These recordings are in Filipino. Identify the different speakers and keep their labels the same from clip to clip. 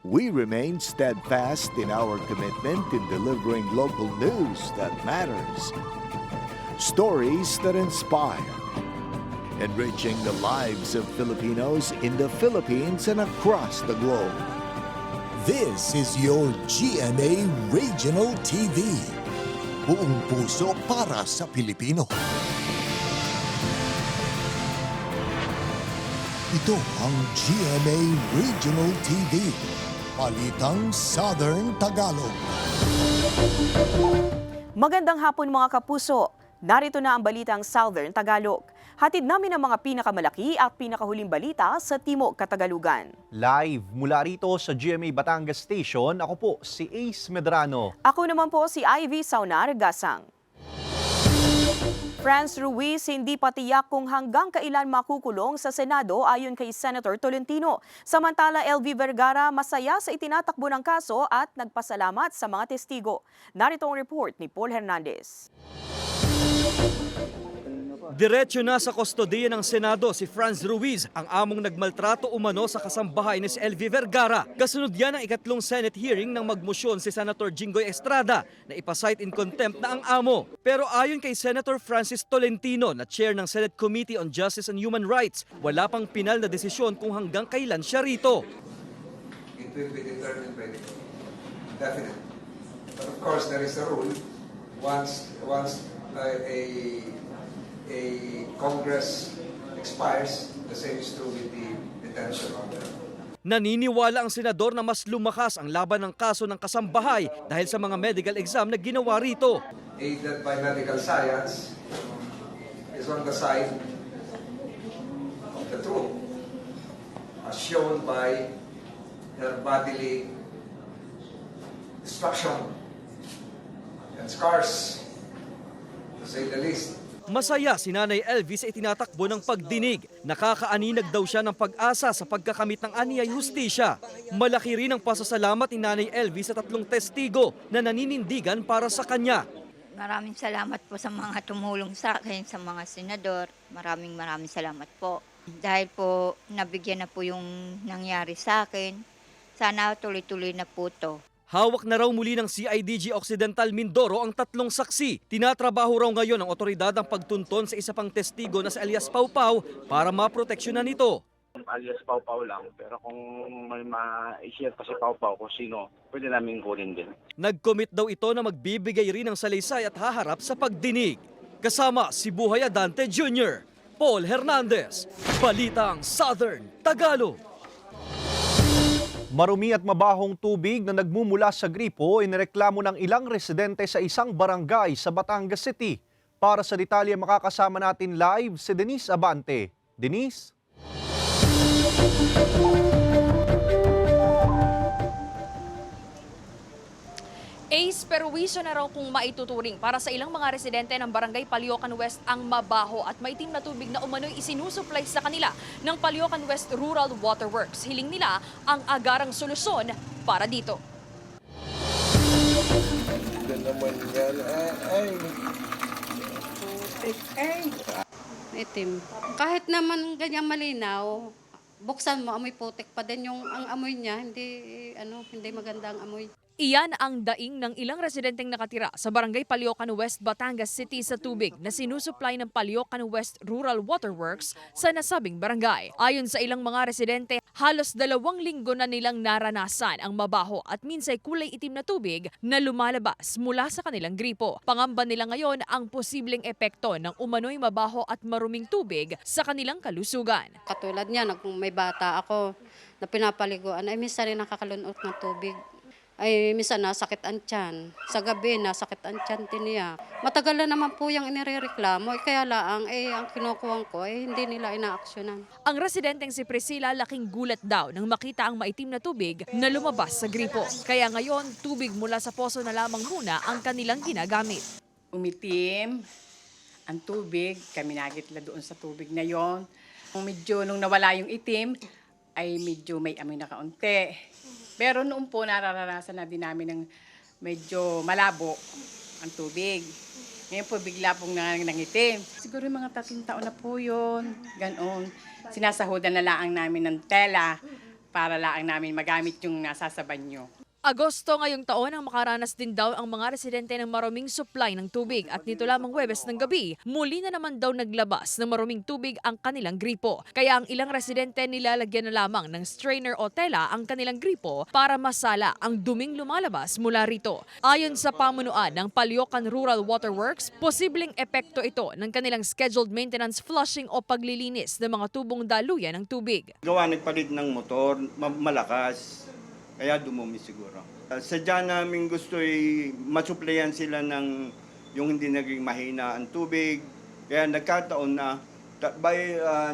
Speaker 1: we remain steadfast in our commitment in delivering local news that matters. Stories that inspire. Enriching the lives of Filipinos in the Philippines and across the globe.
Speaker 2: This is your GMA Regional TV. Buong puso para sa Pilipino. Ito ang GMA Regional TV. Balitang Southern Tagalog.
Speaker 3: Magandang hapon mga kapuso. Narito na ang balitang Southern Tagalog. Hatid namin ang mga pinakamalaki at pinakahuling balita sa Timog Katagalugan.
Speaker 4: Live mula rito sa GMA Batangas Station, ako po si Ace Medrano.
Speaker 3: Ako naman po si Ivy Saunar Gasang. Franz Ruiz hindi pa tiyak kung hanggang kailan makukulong sa Senado ayon kay Senator Tolentino. Samantala, LV Vergara masaya sa itinatakbo ng kaso at nagpasalamat sa mga testigo. Narito ang report ni Paul Hernandez.
Speaker 5: Diretso na sa kustodiya ng Senado si Franz Ruiz, ang among nagmaltrato umano sa kasambahay ni si LV Vergara. Kasunod yan ang ikatlong Senate hearing ng magmosyon si Senator Jinggoy Estrada na ipasight in contempt na ang amo. Pero ayon kay Senator Francis Tolentino na chair ng Senate Committee on Justice and Human Rights, wala pang pinal na desisyon kung hanggang kailan siya rito.
Speaker 6: It will be determined by the court. Definitely. But of course, there is a rule. Once a Congress expires, the same is true with the detention order.
Speaker 5: Naniniwala ang senador na mas lumakas ang laban ng kaso ng kasambahay dahil sa mga medical exam na ginawa rito.
Speaker 6: Aided by medical science is on the side of the truth, as shown by her bodily destruction and scars, to say the least.
Speaker 5: Masaya si Nanay LV sa itinatakbo ng pagdinig. Nakakaaninag daw siya ng pag-asa sa pagkakamit ng aniyay hustisya. Malaki rin ang pasasalamat ni Nanay LV sa tatlong testigo na naninindigan para sa kanya.
Speaker 7: Maraming salamat po sa mga tumulong sa akin, sa mga senador. Maraming salamat po. Dahil po nabigyan na po yung nangyari sa akin. Sana tuloy-tuloy na po to.
Speaker 5: Hawak na raw muli ng CIDG Occidental Mindoro ang tatlong saksi. Tinatrabaho raw ngayon ng otoridad ang pagtunton sa isa pang testigo na si alias Pau Pau para maproteksyonan nito.
Speaker 8: Alias Pau Pau lang, pero kung may ma-share pa si Pau Pau kung sino, pwede namin kunin din.
Speaker 5: Nag-commit daw ito na magbibigay rin ng salaysay at haharap sa pagdinig. Kasama si Buhay Adante Jr., Paul Hernandez, Balitang Southern Tagalog.
Speaker 4: Marumi at mabahong tubig na nagmumula sa gripo inireklamo ng ilang residente sa isang barangay sa Batangas City. Para sa detalye makakasama natin live si Denise Abante. Denise?
Speaker 9: Ace, perwisyo na raw kung maituturing para sa ilang mga residente ng Barangay Paliocan West ang mabaho at maitim na tubig na umano'y isinusupply sa kanila ng Paliocan West Rural Waterworks. Hiling nila ang agarang solusyon para dito.
Speaker 10: Itim. Kahit naman ganyan malinaw, buksan mo, amoy putik pa din yung ang amoy niya, hindi maganda ang amoy.
Speaker 9: Iyan ang daing ng ilang residenteng nakatira sa Barangay Paliocan West, Batangas City sa tubig na sinusupply ng Paliocan West Rural Waterworks sa nasabing barangay. Ayon sa ilang mga residente, halos 2 linggo na nilang naranasan ang mabaho at minsay kulay itim na tubig na lumalabas mula sa kanilang gripo. Pangamba nila ngayon ang posibleng epekto ng umano'y mabaho at maruming tubig sa kanilang kalusugan.
Speaker 10: Katulad niya, kung may bata ako na pinapaliguan, ay minsan rin nakakalunot ng tubig. Ay minsan nasakit ang tiyan. Sa gabi nasakit ang tiyan din niya. Matagal na naman po yung inireklamo. Kaya lang, ang kinukuha ko, hindi nila inaaksyonan.
Speaker 9: Ang residenteng si Priscilla laking gulat daw nang makita ang maitim na tubig na lumabas sa gripo. Kaya ngayon, tubig mula sa poso na lamang muna ang kanilang ginagamit.
Speaker 11: Umitim ang tubig, kami nagitla doon sa tubig na yon. Medyo nung nawala yung itim, ay medyo may amoy na kaunti. Pero noon po nararanasan na din namin ng medyo malabo ang tubig. Ngayon po bigla pong nangitim. Siguro mga 3 taon na po yun. Ganon. Sinasahudan na lang namin ng tela para lang namin magamit yung nasa sa banyo.
Speaker 9: Agosto ngayong taon ang makaranas din daw ang mga residente ng maruming supply ng tubig at nito lamang Huwebes ng gabi, muli na naman daw naglabas ng maruming tubig ang kanilang gripo. Kaya ang ilang residente nilalagyan na lamang ng strainer o tela ang kanilang gripo para masala ang duming lumalabas mula rito. Ayon sa pamunuan ng Palyokan Rural Waterworks, posibleng epekto ito ng kanilang scheduled maintenance flushing o paglilinis ng mga tubong daluyan ng tubig.
Speaker 12: Gawa nagpalit ng motor, malakas. Kaya dumumi siguro. Sadya namin gusto masuplayan sila ng yung hindi naging mahina ang tubig. Kaya nagkataon na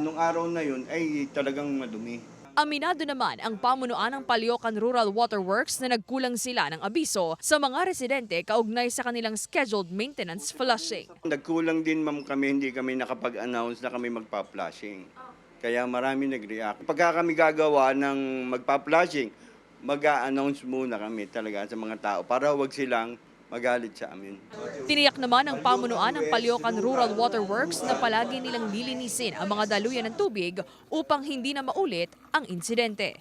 Speaker 12: nung araw na yun ay talagang madumi.
Speaker 9: Aminado naman ang pamunuan ng Palyokan Rural Waterworks na nagkulang sila ng abiso sa mga residente kaugnay sa kanilang scheduled maintenance flushing.
Speaker 12: Nagkulang din ma'am kami, hindi kami nakapag-announce na kami magpa-flushing. Kaya marami nag-react. Pagka kami gagawa ng magpa-flushing, mag-a-announce muna kami talaga sa mga tao para wag silang magalit sa amin.
Speaker 9: Tiniyak naman ng pamunuan ng Palyokan Rural Waterworks na palagi nilang lilinisin ang mga daluyan ng tubig upang hindi na maulit ang insidente.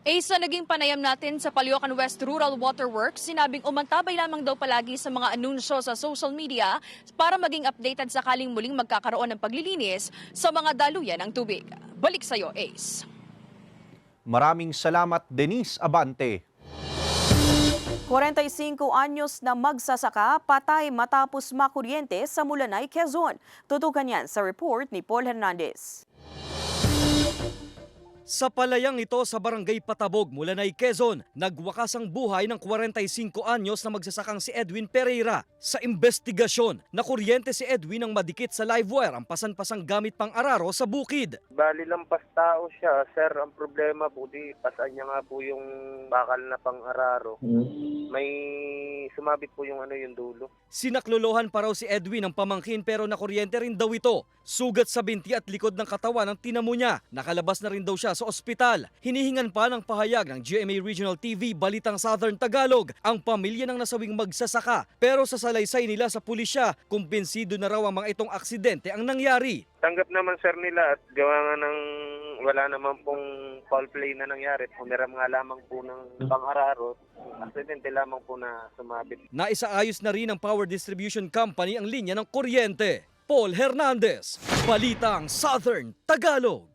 Speaker 9: Sa naging panayam natin sa Palyokan West Rural Waterworks, sinabing umantabay lamang daw palagi sa mga anunsyo sa social media para maging updated sakaling muling magkakaroon ng paglilinis sa mga daluyan ng tubig. Balik sa'yo, Ace.
Speaker 4: Maraming salamat, Denise Abante.
Speaker 3: 45 anyos na magsasaka patay matapos makuryente sa Mulanay, Quezon. Tutukan yan sa report ni Paul Hernandez.
Speaker 5: Sa palayang ito sa Barangay Patabog, Mulanay, Quezon, nagwakas ang buhay ng 45 anyos na magsasakang si Edwin Pereira. Sa investigasyon, nakuryente si Edwin nang madikit sa live wire ang pasan-pasang gamit pang araro sa bukid.
Speaker 8: Bali lampas tao siya, sir. Ang problema po, pasan niya nga po yung bakal na pang araro. May sumabit po yung dulo.
Speaker 5: Sinaklolohan pa raw si Edwin ng pamangkin pero nakuryente rin daw ito. Sugat sa binti at likod ng katawan ang tinamo niya. Nakalabas na rin daw siya sa ospital. Hinihingan pa ng pahayag ng GMA Regional TV Balitang Southern Tagalog ang pamilya ng nasawing magsasaka. Pero sa salaysay nila sa pulisya, kumbinsido na raw ang mga itong aksidente ang nangyari.
Speaker 8: Tanggap naman, sir, nila at gawa nga ng wala naman pong foul play na nangyari. Pumiram nga lamang po ng pang-araro. Aksidente lamang po na sumabit.
Speaker 5: Naisaayos na rin ng Power Distribution Company ang linya ng kuryente. Paul Hernandez, Balitang Southern Tagalog.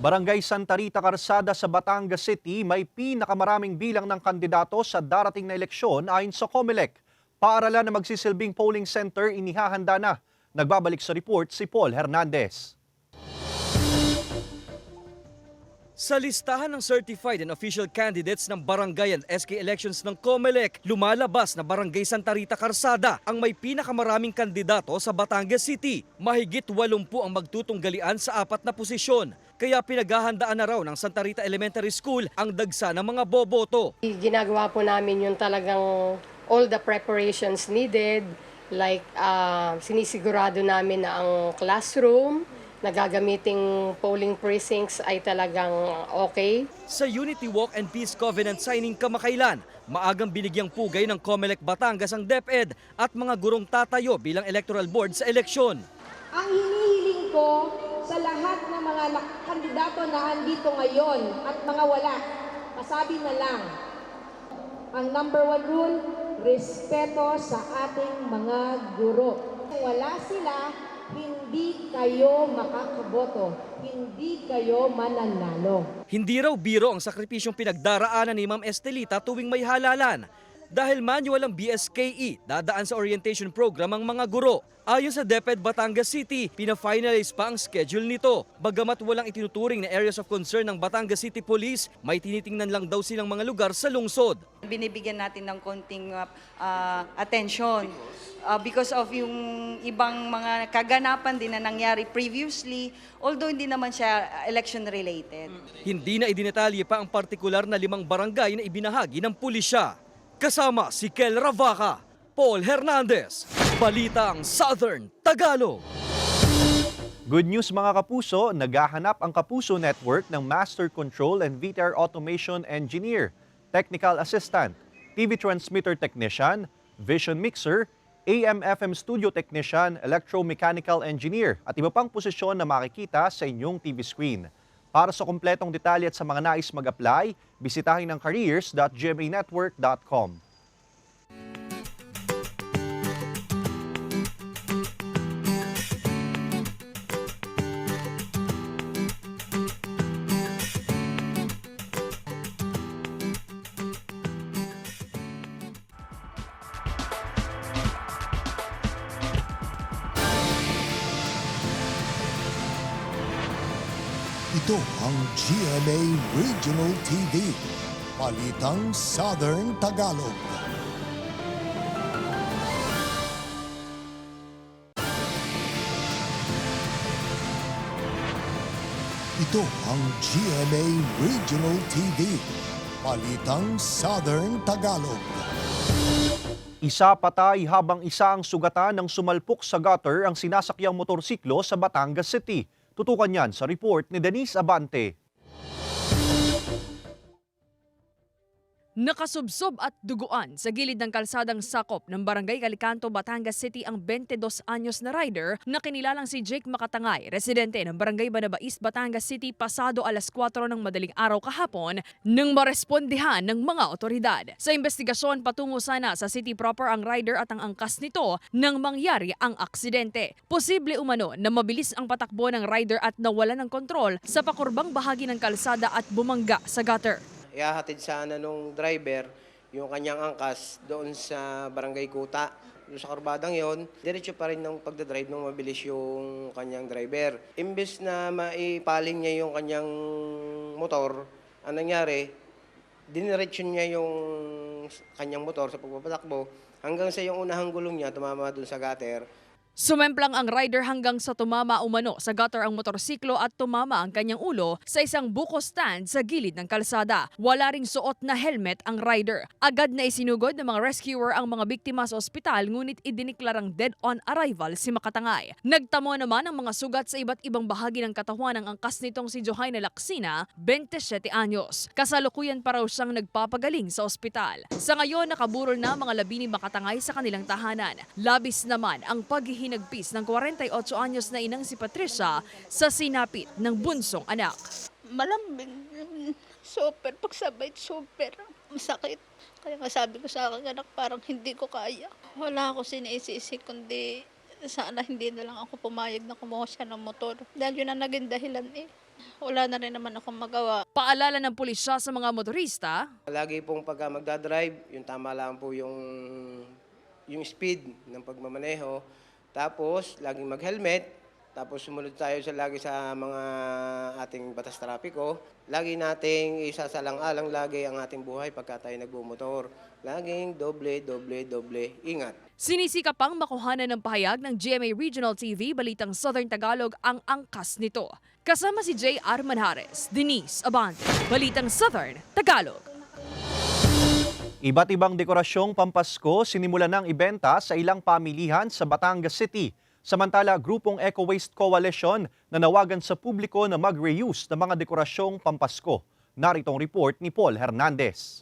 Speaker 4: Barangay Santa Rita Carsada sa Batangas City may pinakamaraming bilang ng kandidato sa darating na eleksyon ayon sa COMELEC. Paaralan na magsisilbing polling center inihahanda na. Nagbabalik sa report si Paul Hernandez.
Speaker 5: Sa listahan ng certified and official candidates ng barangay and SK elections ng COMELEC, lumalabas na Barangay Santa Rita Carsada ang may pinakamaraming kandidato sa Batangas City. Mahigit 80 ang magtutunggalian sa 4 na posisyon. Kaya pinaghahandaan na raw ng Santa Rita Elementary School ang dagsa ng mga boboto.
Speaker 10: Ginagawa po namin yung talagang all the preparations needed, like sinisigurado namin na ang classroom na gagamiting polling precincts ay talagang okay.
Speaker 5: Sa Unity Walk and Peace Covenant signing kamakailan, maagang binigyang pugay ng COMELEC Batangas ang DepEd at mga gurong tatayo bilang electoral board sa eleksyon.
Speaker 13: Ang hinihiling ko sa lahat ng mga kandidato na andito ngayon at mga wala, masabi na lang, ang number 1 rule, respeto sa ating mga guro. Kung wala sila, hindi kayo makakaboto, hindi kayo mananalo.
Speaker 5: Hindi raw biro ang sakripisyong pinagdaraanan ni Ma'am Estelita tuwing may halalan. Dahil manual ang BSKE, dadaan sa orientation program ang mga guro. Ayon sa DepEd Batangas City, pina-finalize pa ang schedule nito. Bagamat walang itinuturing na areas of concern ng Batangas City Police, may tinitingnan lang daw silang mga lugar sa lungsod.
Speaker 14: Binibigyan natin ng konting attention because of yung ibang mga kaganapan din na nangyari previously, although hindi naman siya election-related.
Speaker 5: Hindi na idinetalye pa ang partikular na 5 barangay na ibinahagi ng pulisya. Kasama si Kel Ravaca, Paul Hernandez, Balitang Southern Tagalog.
Speaker 4: Good news mga kapuso, naghahanap ang Kapuso Network ng Master Control and VTR Automation Engineer, Technical Assistant, TV Transmitter Technician, vision mixer, AM/FM studio technician, electromechanical engineer at iba pang posisyon na makikita sa inyong TV screen. Para sa kumpletong detalye at sa mga nais mag-apply, bisitahin ang careers.gmanetwork.com.
Speaker 2: Ito ang GMA Regional TV, Balitang Southern Tagalog. Ito ang GMA Regional TV, Balitang Southern Tagalog.
Speaker 4: Isa patay habang isa ang sugatan ng sumalpok sa gutter ang sinasakyang motorsiklo sa Batangas City. Tutukan yan sa report ni Denise Abante.
Speaker 9: Nakasubsob at duguan sa gilid ng kalsadang sakop ng Barangay Calicanto, Batangas City ang 22 anyos na rider na kinilalang si Jake Makatangay, residente ng Barangay Banabais, Batangas City, pasado alas 4 ng madaling araw kahapon nang marespondihan ng mga otoridad. Sa investigasyon, patungo sana sa city proper ang rider at ang angkas nito nang mangyari ang aksidente. Posible umano na mabilis ang patakbo ng rider at nawala ng kontrol sa pakurbang bahagi ng kalsada at bumangga sa gutter.
Speaker 15: Ihahatid sana nung driver yung kanyang angkas doon sa Barangay Kuta. Doon sa karbadang yon, diretso pa rin ng pagdadrive nung mabilis yung kanyang driver. Imbes na maipaling niya yung kanyang motor, ang nangyari, diniretso niya yung kanyang motor sa pagpapatakbo hanggang sa yung unahang gulong niya tumama doon sa gutter.
Speaker 9: Sumemplang ang rider hanggang sa tumama umano sa gutter ang motorsiklo at tumama ang kanyang ulo sa isang buko stand sa gilid ng kalsada. Wala ring suot na helmet ang rider. Agad na isinugod ng mga rescuer ang mga biktima sa ospital ngunit idiniklarang dead on arrival si Makatangay. Nagtamo naman ang mga sugat sa iba't ibang bahagi ng katawan ng angkas nitong si Johaina Laksina, 27 anyos. Kasalukuyan pa raw siyang nagpapagaling sa ospital. Sa ngayon nakaburol na mga labi ni Makatangay sa kanilang tahanan. Labis naman ang paghihinagpis ng 48 anyos na inang si Patricia sa sinapit ng bunsong anak.
Speaker 16: Malambing, super, pagsabay, super, masakit. Kaya nga sabi ko sa aking anak, parang hindi ko kaya. Wala ako sinisisi, kundi sana hindi na lang ako pumayag na kumuha siya ng motor. Dahil yun ang naging dahilan eh. Wala na rin naman akong magawa.
Speaker 9: Paalala ng pulisya sa mga motorista.
Speaker 15: Lagi pong pagka magdadrive, yung tama lang po yung speed ng pagmamaneho. Tapos, laging mag-helmet. Tapos, sumunod tayo lagi sa mga ating batas trapiko. Lagi nating isasalang-alang lagi ang ating buhay pagka tayo nagbumotor. Laging doble ingat.
Speaker 9: Sinisika pang makuhanan ng pahayag ng GMA Regional TV, Balitang Southern Tagalog ang angkas nito. Kasama si J.R. Manjares, Denise Abante, Balitang Southern Tagalog.
Speaker 4: Iba't ibang dekorasyong pampasko sinimulan ng ibenta sa ilang pamilihan sa Batangas City. Samantala, grupong Eco Waste Coalition nanawagan sa publiko na mag-reuse ng mga dekorasyong pampasko. Narito ang report ni Paul Hernandez.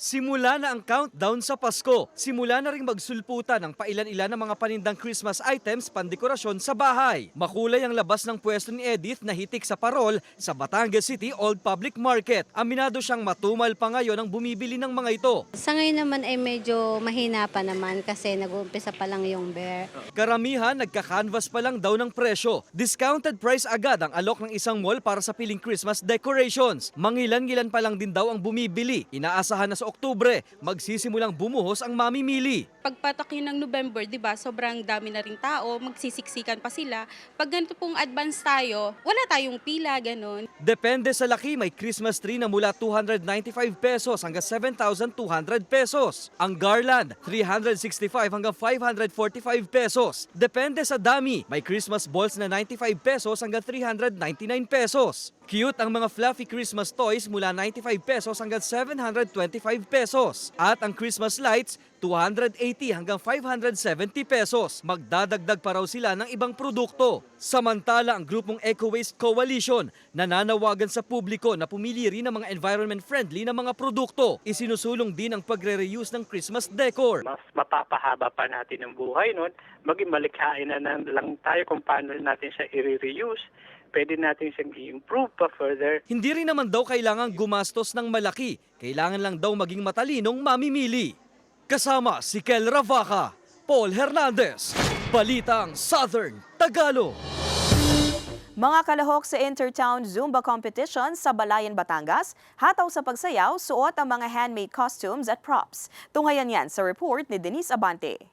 Speaker 5: Simula na ang countdown sa Pasko. Simula na ring magsulputan ng pailan-ilan ng mga panindang Christmas items pandekorasyon sa bahay. Makulay ang labas ng pwesto ni Edith na hitik sa parol sa Batangas City Old Public Market. Aminado siyang matumal pa ngayon ang bumibili ng mga ito.
Speaker 17: Sa ngayon naman ay medyo mahina pa naman kasi nag-uumpisa pa lang yung bear.
Speaker 5: Karamihan nagka-canvas pa lang daw ng presyo. Discounted price agad ang alok ng isang mall para sa piling Christmas decorations. Mangilan-ngilan pa lang din daw ang bumibili. Inaasahan na sa Oktubre, magsisimulang bumuhos ang mamimili.
Speaker 18: Pagpatak yun ng November, di ba, sobrang dami na ring tao, magsisiksikan pa sila. Pag ganito pong advance tayo, wala tayong pila, ganun.
Speaker 5: Depende sa laki, may Christmas tree na mula 295 pesos hanggang 7,200 pesos. Ang garland, 365 hanggang 545 pesos. Depende sa dami, may Christmas balls na 95 pesos hanggang 399 pesos. Cute ang mga fluffy Christmas toys mula 95 pesos hanggang 725 pesos. At ang Christmas lights, 280 hanggang 570 pesos. Magdadagdag pa raw sila ng ibang produkto. Samantala, ang grupong Eco Waste Coalition nananawagan sa publiko na pumili rin ng mga environment-friendly na mga produkto. Isinusulong din ang pagre-reuse ng Christmas decor.
Speaker 19: Mas mapapahaba pa natin ang buhay nun. Maging malikhain na lang tayo kung paano natin siya i-reuse. Pwede natin siyang i-improve pa further.
Speaker 5: Hindi rin naman daw kailangan gumastos ng malaki. Kailangan lang daw maging matalinong mamimili. Kasama si Kel Ravaca, Paul Hernandez, Balitang Southern Tagalog.
Speaker 3: Mga kalahok sa Intertown Zumba Competition sa Balayan, Batangas, hataw sa pagsayaw, suot ang mga handmade costumes at props. Tunghayan yan sa report ni Denise Abante.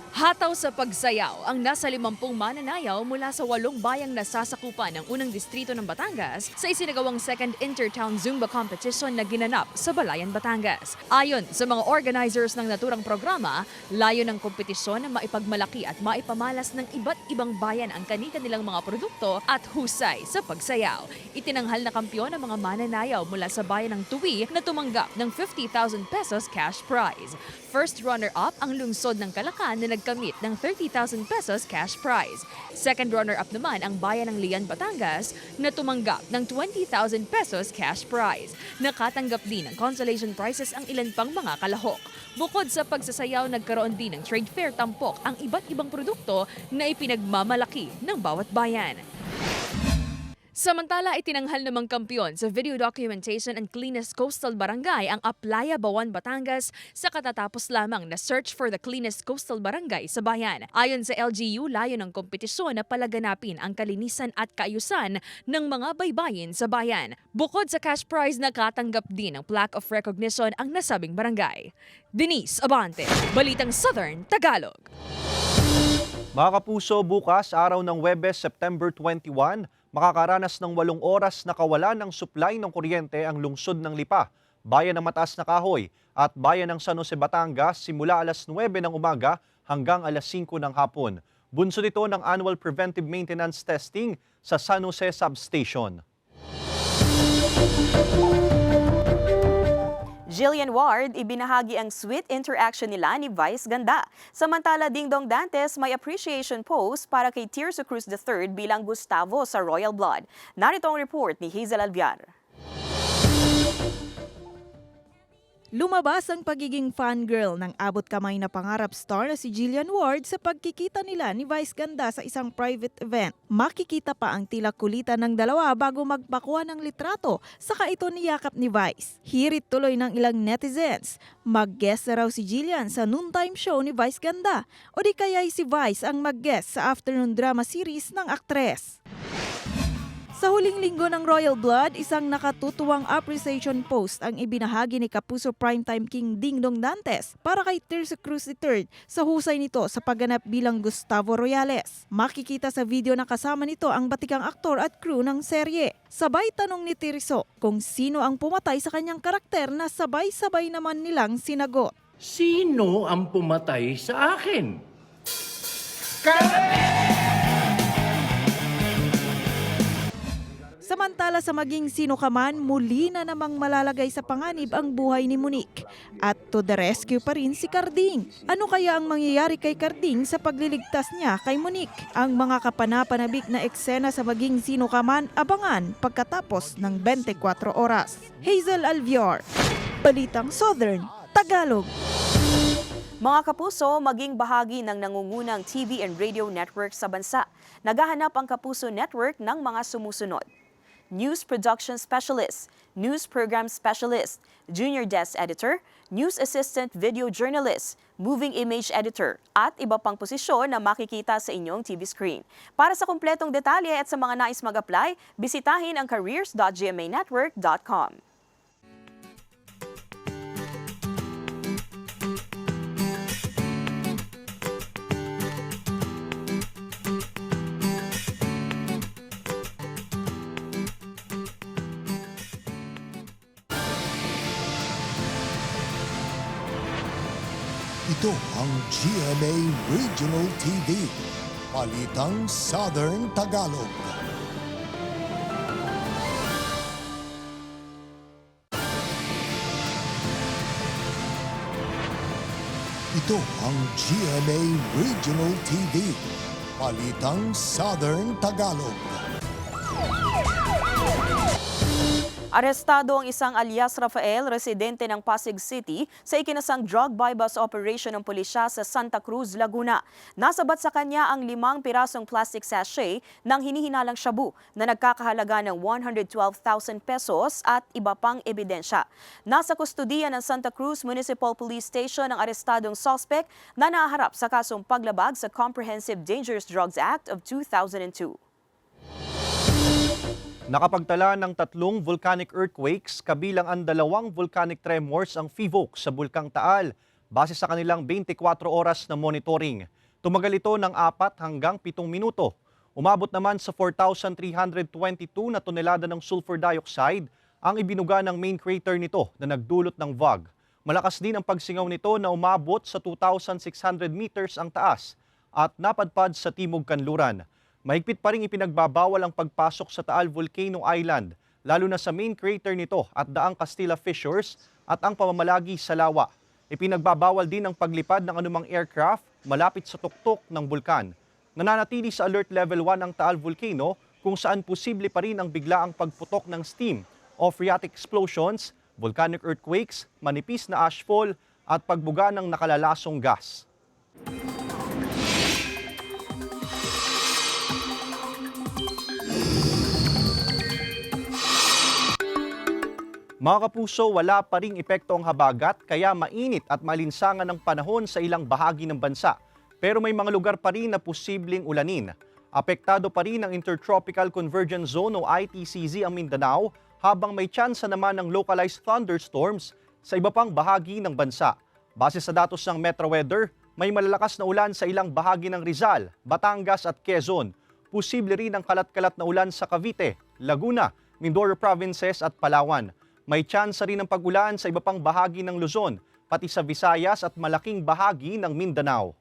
Speaker 9: Hataw sa pagsayaw ang nasa 50 mananayaw mula sa 8 bayang nasasakupan ng unang distrito ng Batangas sa isinagawang second Intertown Zumba Competition na ginanap sa Balayan, Batangas. Ayon sa mga organizers ng naturang programa, layo ng kompetisyon na maipagmalaki at maipamalas ng iba't ibang bayan ang kani-kanilang mga produkto at husay sa pagsayaw. Itinanghal na kampiyon ang mga mananayaw mula sa bayan ng Tuwi na tumanggap ng 50,000 pesos cash prize. First runner-up ang lungsod ng Calacan na nagkamit ng 30,000 pesos cash prize. Second runner-up naman ang bayan ng Lian, Batangas na tumanggap ng 20,000 pesos cash prize. Nakatanggap din ng consolation prizes ang ilan pang mga kalahok. Bukod sa pagsasayaw, nagkaroon din ng trade fair tampok ang iba't ibang produkto na ipinagmamalaki ng bawat bayan. Samantala, itinanghal namang kampiyon sa Video Documentation and Cleanest Coastal Barangay ang Aplaya, Bawan, Batangas sa katatapos lamang na Search for the Cleanest Coastal Barangay sa bayan. Ayon sa LGU, layo ng kompetisyon na palaganapin ang kalinisan at kaayusan ng mga baybayin sa bayan. Bukod sa cash prize, nakatanggap din ng plaque of recognition ang nasabing barangay. Denise Abante, Balitang Southern Tagalog.
Speaker 4: Mga kapuso, bukas, araw ng Huwebes, September 21, makakaranas ng 8 oras na kawalan ng supply ng kuryente ang lungsod ng Lipa, bayan ng Mataas na Kahoy at bayan ng San Jose, Batangas simula alas 9 ng umaga hanggang alas 5 ng hapon. Bunso nito ng annual preventive maintenance testing sa San Jose Substation.
Speaker 3: Jillian Ward, ibinahagi ang sweet interaction nila ni Vice Ganda. Samantala, Ding Dong Dantes may appreciation post para kay Tirso Cruz III bilang Gustavo sa Royal Blood. Narito ang report ni Hazel Alviar.
Speaker 20: Lumabas ang pagiging fangirl ng abot kamay na pangarap star na si Jillian Ward sa pagkikita nila ni Vice Ganda sa isang private event. Makikita pa ang tila kulitan ng dalawa bago magpakuha ng litrato, saka ito niyakap ni Vice. Hirit tuloy ng ilang netizens. Mag-guest na raw si Jillian sa noontime show ni Vice Ganda o di kaya'y si Vice ang mag-guest sa afternoon drama series ng aktres. Sa huling linggo ng Royal Blood, isang nakatutuwang appreciation post ang ibinahagi ni Kapuso Primetime King Ding Dong Dantes para kay Tirso Cruz III sa husay nito sa pagganap bilang Gustavo Royales. Makikita sa video na kasama nito ang batikang aktor at crew ng serye. Sabay tanong ni Tirso kung sino ang pumatay sa kanyang karakter na sabay-sabay naman nilang sinagot.
Speaker 21: Sino ang pumatay sa akin?
Speaker 20: Samantala sa maging sino ka man, muli na namang malalagay sa panganib ang buhay ni Monique. At to the rescue pa rin si Carding. Ano kaya ang mangyayari kay Carding sa pagliligtas niya kay Monique? Ang mga kapanapanabik na eksena sa maging sino ka man, abangan pagkatapos ng 24 oras. Hazel Alviar, Balitang Southern Tagalog.
Speaker 3: Mga kapuso, maging bahagi ng nangungunang TV and radio network sa bansa. Naghahanap ang Kapuso Network ng mga sumusunod: News Production Specialist, News Program Specialist, Junior Desk Editor, News Assistant Video Journalist, Moving Image Editor, at iba pang posisyon na makikita sa inyong TV screen. Para sa kumpletong detalye at sa mga nais mag-apply, bisitahin ang careers.gmanetwork.com.
Speaker 2: Ito ang GMA Regional TV, Balitang Southern Tagalog. Ito ang GMA Regional TV. Balitang Southern Tagalog.
Speaker 3: Arestado ang isang alias Rafael, residente ng Pasig City, sa ikinasang drug buy-bust operation ng pulisya sa Santa Cruz, Laguna. Nasabat sa kanya ang 5 pirasong plastic sachet ng hinihinalang shabu na nagkakahalaga ng 112,000 pesos at iba pang ebidensya. Nasa kustudiya ng Santa Cruz Municipal Police Station ang arestadong suspect na nahaharap sa kasong paglabag sa Comprehensive Dangerous Drugs Act of 2002.
Speaker 4: Nakapagtala ng 3 volcanic earthquakes kabilang ang 2 volcanic tremors ang FIVOC sa Bulkang Taal base sa kanilang 24 oras na monitoring. Tumagal ito ng 4 hanggang 7 minuto. Umabot naman sa 4,322 na tonelada ng sulfur dioxide ang ibinuga ng main crater nito na nagdulot ng VOG. Malakas din ang pagsingaw nito na umabot sa 2,600 meters ang taas at napadpad sa Timog Kanluran. Mahigpit pa rin ipinagbabawal ang pagpasok sa Taal Volcano Island, lalo na sa main crater nito at daang Castilla Fissures at ang pamamalagi sa lawa. Ipinagbabawal din ang paglipad ng anumang aircraft malapit sa tuktok ng bulkan. Nananatili sa Alert Level 1 ang Taal Volcano kung saan posible pa rin ang biglaang pagputok ng steam o phreatic explosions, volcanic earthquakes, manipis na ashfall at pagbuga ng nakalalasong gas. Mga kapuso, wala pa ring epekto ang habagat kaya mainit at malinsangan ng panahon sa ilang bahagi ng bansa. Pero may mga lugar pa rin na posibleng ulanin. Apektado pa rin ang Intertropical Convergence Zone o ITCZ ang Mindanao habang may tsansa naman ng localized thunderstorms sa iba pang bahagi ng bansa. Base sa datos ng Metro Weather, may malalakas na ulan sa ilang bahagi ng Rizal, Batangas at Quezon. Posible rin ang kalat-kalat na ulan sa Cavite, Laguna, Mindoro Provinces at Palawan. May tsansa rin ng pag-ulan sa iba pang bahagi ng Luzon, pati sa Visayas at malaking bahagi ng Mindanao.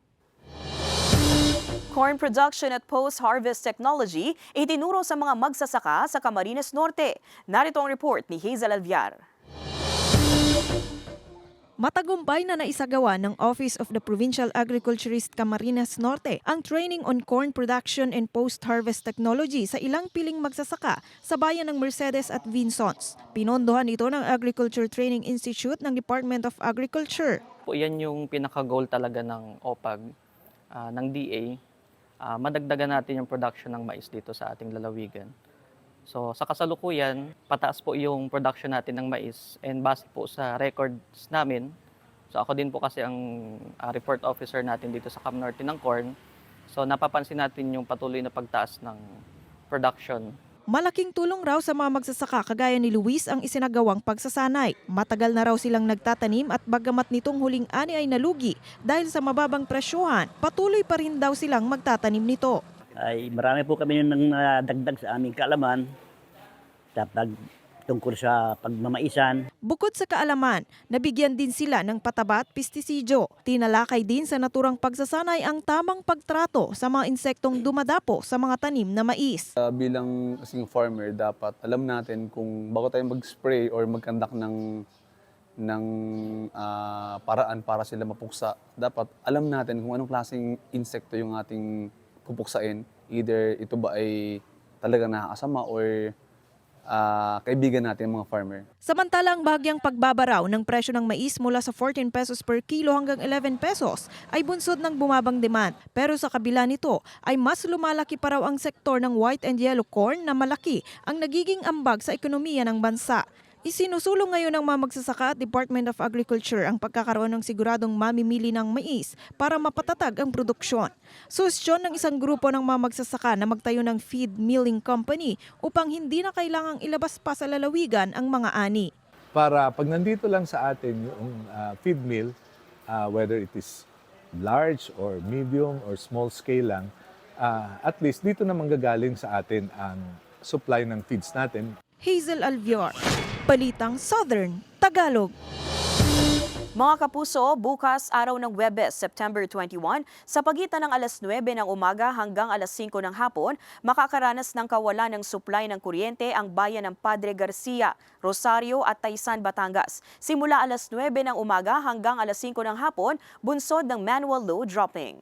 Speaker 3: Corn production at post-harvest technology itinuro sa mga magsasaka sa Camarines Norte. Narito ang report ni Hazel Alviar.
Speaker 20: Matagumpay na naisagawa ng Office of the Provincial Agriculturist Camarines Norte ang training on corn production and post-harvest technology sa ilang piling magsasaka sa bayan ng Mercedes at Vinsons. Pinondohan ito ng Agriculture Training Institute ng Department of Agriculture.
Speaker 1: Yan yung pinaka-goal talaga ng OPAG, ng DA. Madagdagan natin yung production ng mais dito sa ating lalawigan. So sa kasalukuyan, pataas po yung production natin ng mais and base po sa records namin. So ako din po kasi ang report officer natin dito sa Cam Norte ng corn. So napapansin natin yung patuloy na pagtaas ng production.
Speaker 20: Malaking tulong raw sa mga magsasaka kagaya ni Luis ang isinagawang pagsasanay. Matagal na raw silang nagtatanim at bagamat nitong huling ani ay nalugi dahil sa mababang presyuhan, patuloy pa rin daw silang magtatanim nito.
Speaker 22: Ay marami po kami yung dagdag sa aming kaalaman tungkol sa pagmamaisan.
Speaker 20: Bukod sa kaalaman, nabigyan din sila ng pataba at pestisidyo. Tinalakay din sa naturang pagsasanay ang tamang pagtrato sa mga insektong dumadapo sa mga tanim na mais.
Speaker 23: Bilang kasing farmer, dapat alam natin kung bago tayo mag-spray or mag-conduct ng paraan para sila mapuksa, dapat alam natin kung anong klaseng insekto yung ating pupuksain. Either ito ba ay talaga nakakasama or kaibigan natin mga farmer.
Speaker 20: Samantalang bahagyang pagbabaraw ng presyo ng mais mula sa 14 pesos per kilo hanggang 11 pesos ay bunsod ng bumabang demand. Pero sa kabila nito ay mas lumalaki pa raw ang sektor ng white and yellow corn na malaki ang nagiging ambag sa ekonomiya ng bansa. Isinusulong ngayon ng mga magsasaka at Department of Agriculture ang pagkakaroon ng siguradong mamimili ng mais para mapatatag ang produksyon. Susyon ng isang grupo ng mga magsasaka na magtayo ng feed milling company upang hindi na kailangang ilabas pa sa lalawigan ang mga ani.
Speaker 24: Para pag nandito lang sa atin yung feed mill, whether it is large or medium or small scale lang, at least dito na manggagaling sa atin ang supply ng feeds natin.
Speaker 20: Hazel Alviar, Balitang Southern Tagalog.
Speaker 3: Mga kapuso, bukas araw ng Huwebes, September 21, sa pagitan ng alas 9 ng umaga hanggang alas 5 ng hapon, makakaranas ng kawalan ng supply ng kuryente ang bayan ng Padre Garcia, Rosario at Taysan, Batangas. Simula alas 9 ng umaga hanggang alas 5 ng hapon, bunsod ng manual load dropping.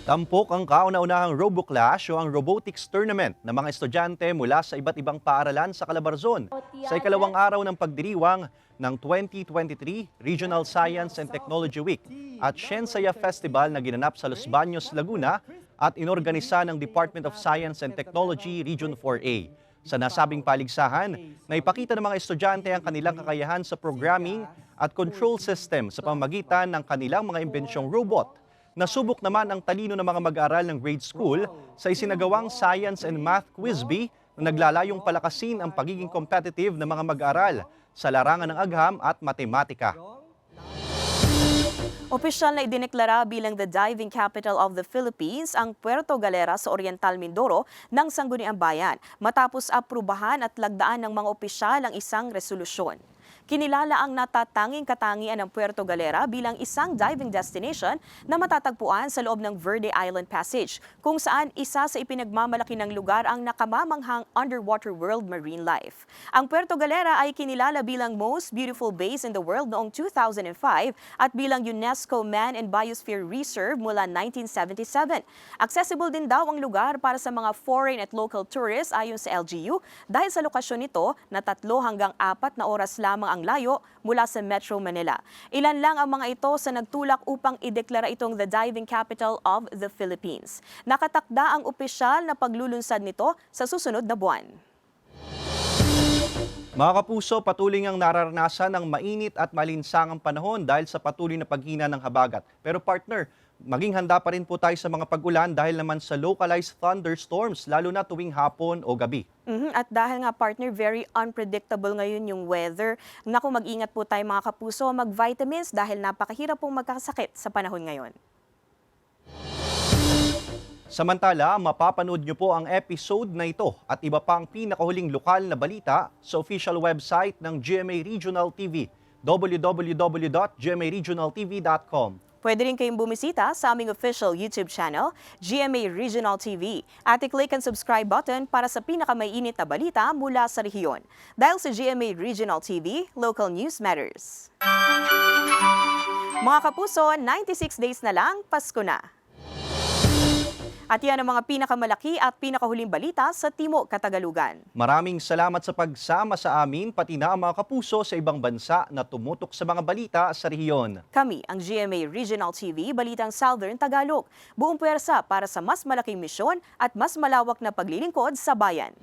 Speaker 4: Tampok ang kauna-unahang RoboClash o ang robotics tournament ng mga estudyante mula sa iba't ibang paaralan sa Calabarzon sa ikalawang araw ng pagdiriwang ng 2023 Regional Science and Technology Week at Siyensya Festival na ginanap sa Los Baños, Laguna at inorganisa ng Department of Science and Technology Region 4A. Sa nasabing paligsahan, naipakita ng mga estudyante ang kanilang kakayahan sa programming at control system sa pamamagitan ng kanilang mga imbensyong robot. Nasubok naman ang talino ng mga mag-aaral ng grade school sa isinagawang Science and Math Quiz Bee na naglalayong palakasin ang pagiging competitive ng mga mag-aaral sa larangan ng agham at matematika.
Speaker 3: Opisyal na idineklara bilang the diving capital of the Philippines ang Puerto Galera sa Oriental Mindoro ng Sangguniang Bayan matapos aprubahan at lagdaan ng mga opisyal ang isang resolusyon. Kinilala ang natatanging katangian ng Puerto Galera bilang isang diving destination na matatagpuan sa loob ng Verde Island Passage, kung saan isa sa ipinagmamalaki ng lugar ang nakamamanghang underwater world marine life. Ang Puerto Galera ay kinilala bilang most beautiful base in the world noong 2005 at bilang UNESCO Man and Biosphere Reserve mula 1977. Accessible din daw ang lugar para sa mga foreign at local tourists ayon sa LGU dahil sa lokasyon nito na 3 hanggang 4 na oras lamang ang layo mula sa Metro Manila. Ilan lang ang mga ito sa nagtulak upang ideklara itong the diving capital of the Philippines. Nakatakda ang opisyal na paglulunsad nito sa susunod na buwan.
Speaker 4: Mga kapuso, patuloy ngang nararanasan ng mainit at malinsangang panahon dahil sa patuloy na paghina ng habagat. Pero partner, maging handa pa rin po tayo sa mga pag-ulan dahil naman sa localized thunderstorms, lalo na tuwing hapon o gabi.
Speaker 3: At dahil nga partner, very unpredictable ngayon yung weather. Naku, mag-ingat po tayo mga kapuso, mag-vitamins dahil napakahirap pong magkasakit sa panahon ngayon.
Speaker 4: Samantala, mapapanood nyo po ang episode na ito at iba pang pinakahuling lokal na balita sa official website ng GMA Regional TV, www.gmaregionaltv.com.
Speaker 3: Pwede rin kayong bumisita sa aming official YouTube channel, GMA Regional TV, at i-click ang subscribe button para sa pinakamainit na balita mula sa rehiyon. Dahil sa GMA Regional TV, local news matters. Mga kapuso, 96 days na lang, Pasko na. At yan ang mga pinakamalaki at pinakahuling balita sa Timog Katagalugan.
Speaker 4: Maraming salamat sa pagsama sa amin, pati na ang mga kapuso sa ibang bansa na tumutok sa mga balita sa rehiyon.
Speaker 3: Kami, ang GMA Regional TV, Balitang Southern Tagalog. Buong puwersa para sa mas malaking misyon at mas malawak na paglilingkod sa bayan.